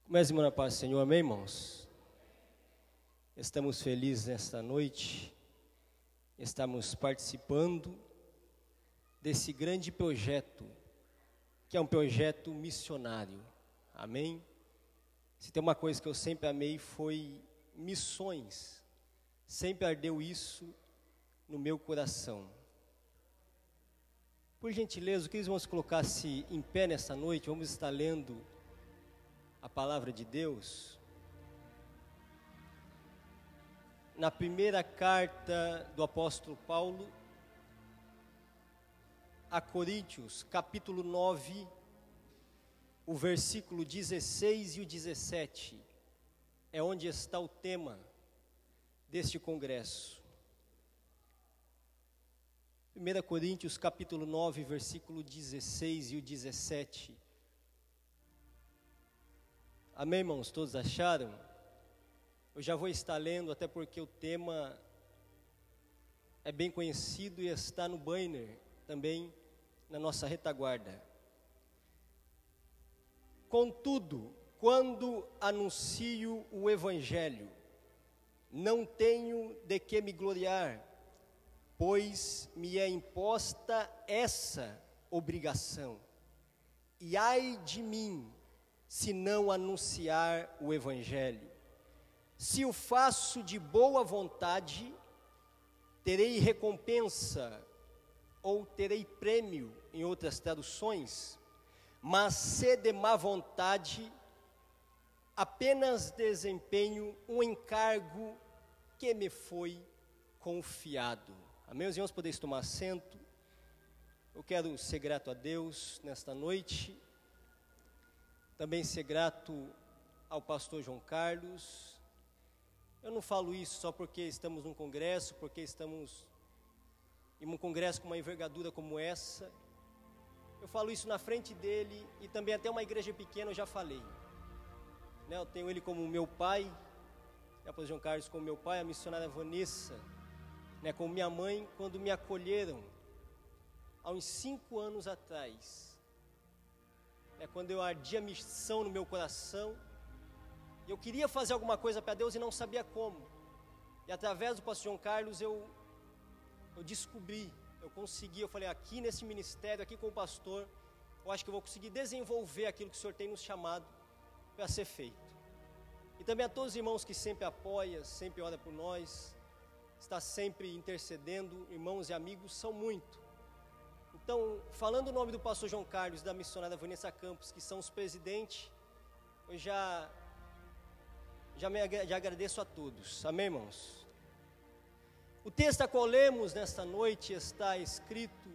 Comece, irmão, na paz do Senhor, amém, irmãos? Estamos felizes nesta noite, estamos participando desse grande projeto, que é um projeto missionário, amém? Se tem uma coisa que eu sempre amei foi missões, sempre ardeu isso no meu coração. Por gentileza, que eles vão se colocar-se em pé nesta noite, vamos estar lendo a palavra de Deus, na primeira carta do apóstolo Paulo a Coríntios, capítulo 9, o versículo 16 e o 17, é onde está o tema deste congresso. 1 Coríntios, capítulo 9, versículo 16 e o 17. Amém, irmãos? Todos acharam? Eu já vou estar lendo, até porque o tema é bem conhecido e está no banner, também na nossa retaguarda. Contudo, quando anuncio o Evangelho, não tenho de que me gloriar, pois me é imposta essa obrigação. E ai de mim, se não anunciar o Evangelho. Se o faço de boa vontade, terei recompensa, ou terei prêmio, em outras traduções, mas se de má vontade, apenas desempenho um encargo que me foi confiado. Amém? Os irmãos podem tomar assento. Eu quero ser grato a Deus nesta noite, também ser grato ao pastor João Carlos. Eu não falo isso só porque estamos num congresso, porque estamos em um congresso com uma envergadura como essa. Eu falo isso na frente dele e também até uma igreja pequena eu já falei. Eu tenho ele como meu pai, o pastor João Carlos como meu pai, a missionária Vanessa, como minha mãe, quando me acolheram há uns 5 anos atrás. Quando eu ardia missão no meu coração, eu queria fazer alguma coisa para Deus e não sabia como. E através do pastor João Carlos eu descobri, eu consegui, eu falei, aqui nesse ministério, aqui com o pastor, eu acho que eu vou conseguir desenvolver aquilo que o Senhor tem nos chamado para ser feito. E também a todos os irmãos que sempre apoiam, sempre oram por nós, está sempre intercedendo, irmãos e amigos, são muito. Então, falando o nome do pastor João Carlos e da missionária Vanessa Campos, que são os presidentes, eu já agradeço a todos. Amém, irmãos? O texto a qual lemos nesta noite está escrito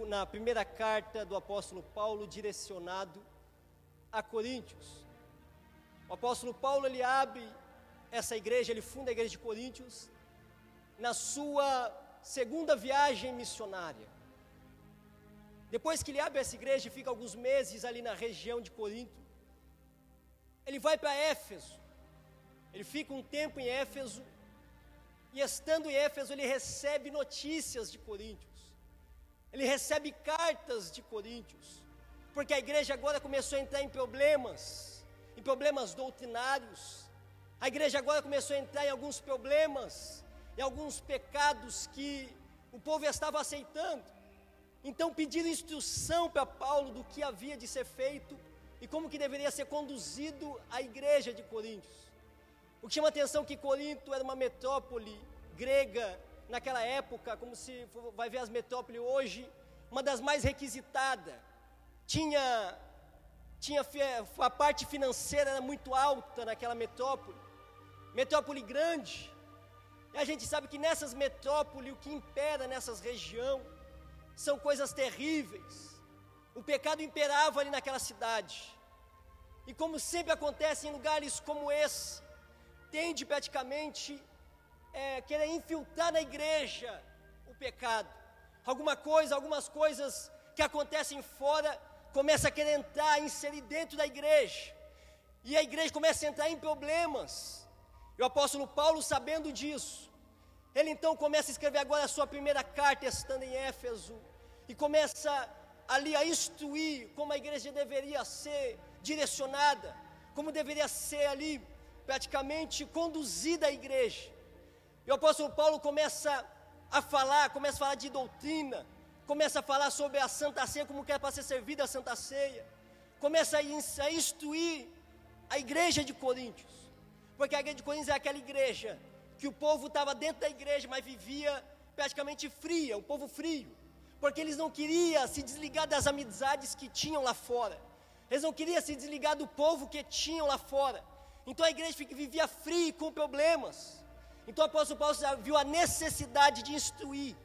na primeira carta do apóstolo Paulo, direcionado a Coríntios. O apóstolo Paulo, ele abre essa igreja, ele funda a igreja de Coríntios, na sua segunda viagem missionária. Depois que ele abre essa igreja e fica alguns meses ali na região de Corinto, ele vai para Éfeso. Ele fica um tempo em Éfeso, e estando em Éfeso ele recebe notícias de Coríntios. Ele recebe cartas de Coríntios, porque a igreja agora começou a entrar em problemas doutrinários. A igreja agora começou a entrar em alguns problemas, e alguns pecados que o povo estava aceitando. Então pediram instrução para Paulo do que havia de ser feito e como que deveria ser conduzido a igreja de Coríntios. O que chama a atenção é que Corinto era uma metrópole grega naquela época, como se vai ver as metrópoles hoje, uma das mais requisitadas. A parte financeira era muito alta naquela metrópole grande. E a gente sabe que nessas metrópoles, o que impera nessas regiões são coisas terríveis. O pecado imperava ali naquela cidade. E como sempre acontece em lugares como esse, tende praticamente querer infiltrar na igreja o pecado. Algumas coisas que acontecem fora, começa a querer entrar, inserir dentro da igreja. E a igreja começa a entrar em problemas. E o apóstolo Paulo, sabendo disso, ele então começa a escrever agora a sua primeira carta, estando em Éfeso, e começa ali a instruir como a igreja deveria ser direcionada, como deveria ser ali praticamente conduzida a igreja. E o apóstolo Paulo começa a falar de doutrina, começa a falar sobre a Santa Ceia, como que é para ser servida a Santa Ceia, começa a instruir a igreja de Coríntios, porque a igreja de Coríntios é aquela igreja que o povo estava dentro da igreja, mas vivia praticamente fria, um povo frio, porque eles não queriam se desligar das amizades que tinham lá fora, eles não queriam se desligar do povo que tinham lá fora. Então a igreja vivia fria, com problemas. Então o apóstolo Paulo já viu a necessidade de instruir.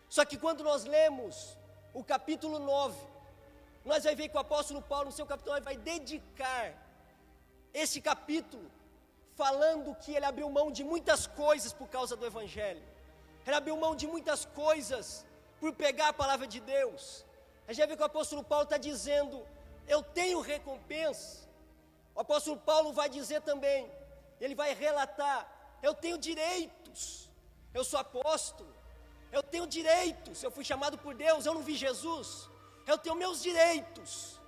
Só que quando nós lemos o capítulo 9, nós vamos ver que o apóstolo Paulo, no seu capítulo 9, vai dedicar esse capítulo falando que ele abriu mão de muitas coisas por causa do evangelho. Ele abriu mão de muitas coisas por pegar a palavra de Deus. A gente vai ver que o apóstolo Paulo está dizendo: eu tenho recompensa. O apóstolo Paulo vai dizer também, ele vai relatar: eu tenho direitos, eu sou apóstolo, eu tenho direitos, eu fui chamado por Deus, eu não vi Jesus, eu tenho meus direitos,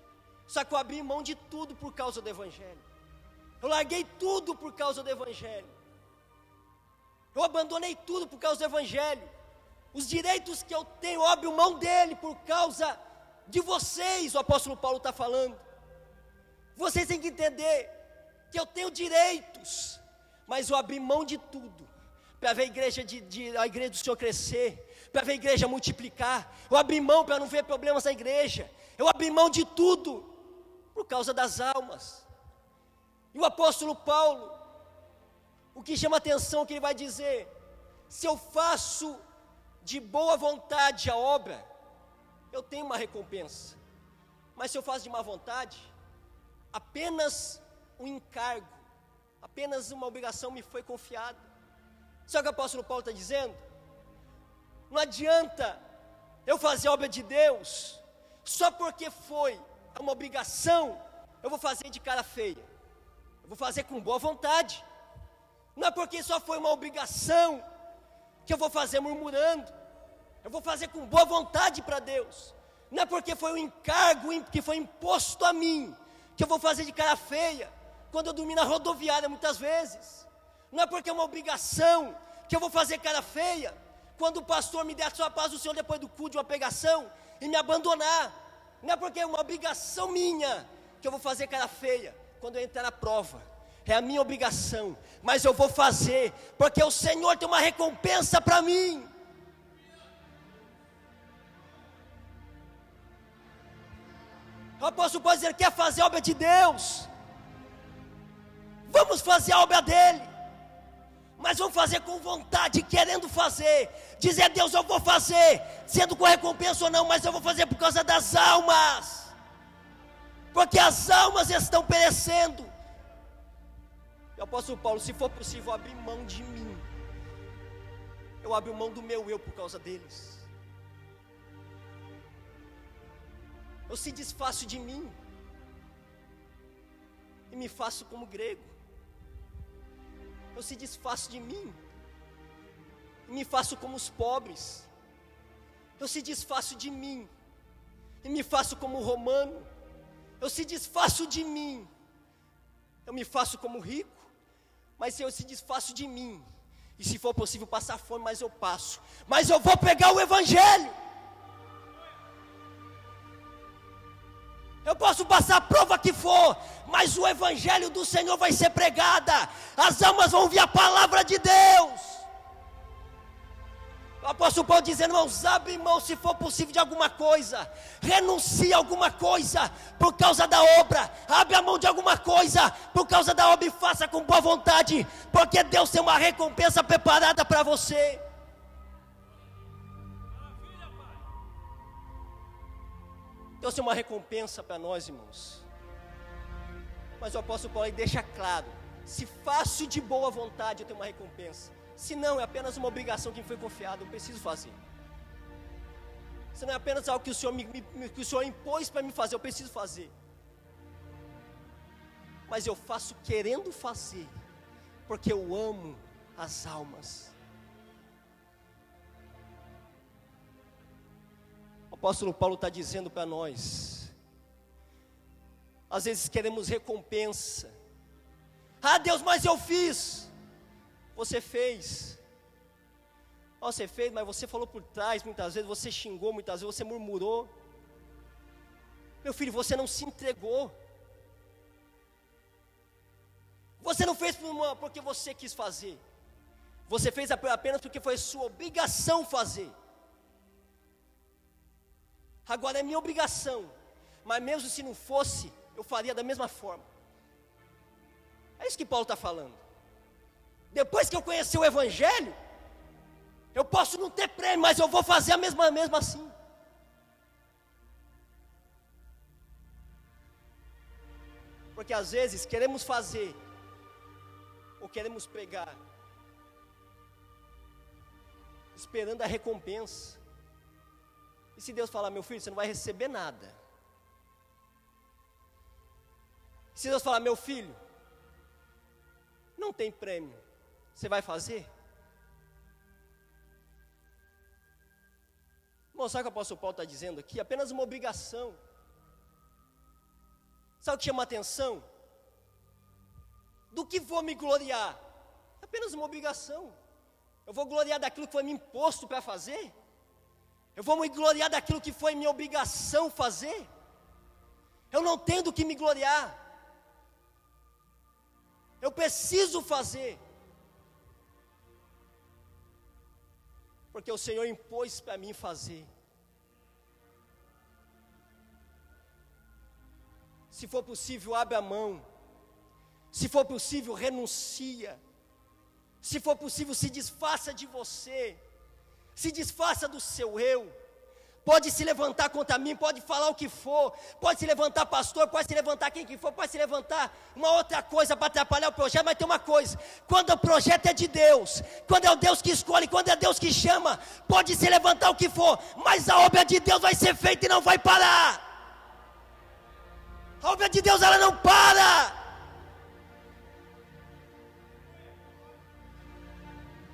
só que eu abri mão de tudo por causa do evangelho, eu larguei tudo por causa do evangelho, eu abandonei tudo por causa do evangelho, os direitos que eu tenho, eu abro mão dele por causa de vocês, o apóstolo Paulo está falando. Vocês têm que entender que eu tenho direitos, mas eu abri mão de tudo para ver a igreja do Senhor crescer, para ver a igreja multiplicar. Eu abri mão para não ver problemas na igreja. Eu abri mão de tudo por causa das almas. E o apóstolo Paulo, o que chama atenção, que ele vai dizer: se eu faço de boa vontade a obra, eu tenho uma recompensa. Mas se eu faço de má vontade, apenas um encargo, apenas uma obrigação me foi confiada. Sabe o que o apóstolo Paulo está dizendo? Não adianta eu fazer a obra de Deus só porque foi uma obrigação, eu vou fazer de cara feia, eu vou fazer com boa vontade. Não é porque só foi uma obrigação que eu vou fazer murmurando, eu vou fazer com boa vontade para Deus. Não é porque foi um encargo que foi imposto a mim que eu vou fazer de cara feia, quando eu dormir na rodoviária muitas vezes. Não é porque é uma obrigação que eu vou fazer cara feia, quando o pastor me der a sua paz do Senhor depois do culto de uma pregação e me abandonar. Não é porque é uma obrigação minha que eu vou fazer cara feia quando eu entrar na prova. É a minha obrigação, mas eu vou fazer, porque o Senhor tem uma recompensa para mim. O apóstolo pode dizer: quer fazer a obra de Deus? Vamos fazer a obra dele, mas vamos fazer com vontade, querendo fazer, dizer: Deus, eu vou fazer, sendo com recompensa ou não, mas eu vou fazer por causa das almas, porque as almas estão perecendo. E o apóstolo Paulo: se for possível abrir mão de mim, eu abro mão do meu eu por causa deles. Eu se desfaço de mim e me faço como grego. Eu se desfaço de mim e me faço como os pobres. Eu se desfaço de mim e me faço como o romano. Eu se desfaço de mim, eu me faço como rico. Mas se eu se desfaço de mim, e se for possível passar fome, mas eu passo. Mas eu vou pegar o evangelho. Eu posso passar a prova que for, mas o evangelho do Senhor vai ser pregada. As almas vão ouvir a palavra de Deus. O apóstolo Paulo dizendo: irmãos, abre mão, se for possível, de alguma coisa, renuncie a alguma coisa por causa da obra, abre a mão de alguma coisa por causa da obra e faça com boa vontade, porque Deus tem uma recompensa preparada para você. Deus tem uma recompensa para nós, irmãos. Mas o apóstolo Paulo deixa claro: se faço de boa vontade, eu tenho uma recompensa. Se não, é apenas uma obrigação que me foi confiada, eu preciso fazer. Se não é apenas algo que o Senhor, que o Senhor impôs para me fazer, eu preciso fazer. Mas eu faço querendo fazer, porque eu amo as almas. O apóstolo Paulo está dizendo para nós, às vezes queremos recompensa. Ah, Deus, mas eu fiz. Você fez. Você fez, mas você falou por trás muitas vezes, você xingou muitas vezes, você murmurou. Meu filho, você não se entregou. Você não fez porque você quis fazer. Você fez apenas porque foi sua obrigação fazer. Agora é minha obrigação, mas mesmo se não fosse, eu faria da mesma forma. É isso que Paulo está falando. Depois que eu conheci o Evangelho, eu posso não ter prêmio, mas eu vou fazer a mesma assim. Porque às vezes queremos fazer, ou queremos pregar, esperando a recompensa. E se Deus falar, meu filho, você não vai receber nada. Se Deus falar, meu filho, não tem prêmio, você vai fazer? Irmão, sabe o que o apóstolo Paulo está dizendo aqui? Apenas uma obrigação. Sabe o que chama a atenção? Do que vou me gloriar? Apenas uma obrigação. Eu vou gloriar daquilo que foi me imposto para fazer? Eu vou me gloriar daquilo que foi minha obrigação fazer? Eu não tenho do que me gloriar. Eu preciso fazer. Porque o Senhor impôs para mim fazer. Se for possível, abre a mão. Se for possível, renuncia. Se for possível, se desfaça de você. Se desfaça do seu eu. Pode se levantar contra mim, pode falar o que for. Pode se levantar pastor, pode se levantar quem que for. Pode se levantar uma outra coisa para atrapalhar o projeto. Mas tem uma coisa, quando o projeto é de Deus, quando é o Deus que escolhe, quando é Deus que chama, pode se levantar o que for, mas a obra de Deus vai ser feita e não vai parar. A obra de Deus, ela não para.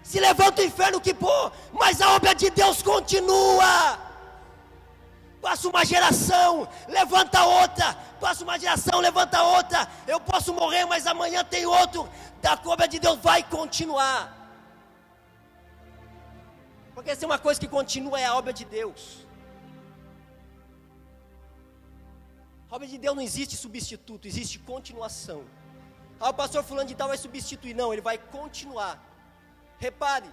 Se levanta o inferno que for, mas a obra de Deus continua. Passa uma geração, levanta outra. Passa uma geração, levanta outra. Eu posso morrer, mas amanhã tem outro. A obra de Deus vai continuar. Porque se tem uma coisa que continua, é a obra de Deus. A obra de Deus não existe substituto, existe continuação. Ah, o pastor fulano de tal vai substituir. Não, ele vai continuar. Repare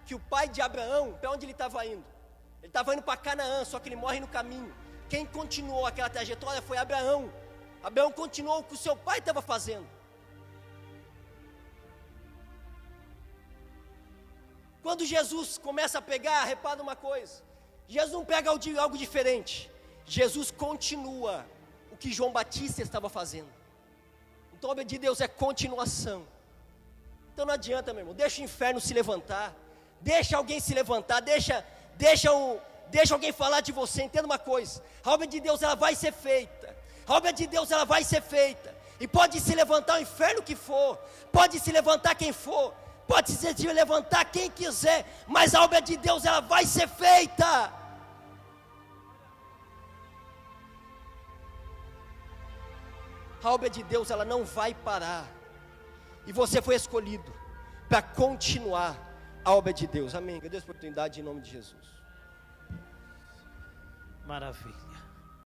que o pai de Abraão, para onde ele estava indo? Ele estava indo para Canaã, só que ele morre no caminho. Quem continuou aquela trajetória foi Abraão. Abraão continuou o que o seu pai estava fazendo. Quando Jesus começa a pegar, repara uma coisa. Jesus não pega algo diferente. Jesus continua o que João Batista estava fazendo. Então a obra de Deus é continuação. Então não adianta, meu irmão, deixa o inferno se levantar, deixa alguém se levantar, deixa alguém falar de você. Entenda uma coisa, a obra de Deus ela vai ser feita, a obra de Deus ela vai ser feita, e pode se levantar o inferno que for, pode se levantar quem for, pode se levantar quem quiser, mas a obra de Deus ela vai ser feita. A obra de Deus ela não vai parar. E você foi escolhido para continuar a obra de Deus. Amém. Agradeço a oportunidade em nome de Jesus. Maravilha.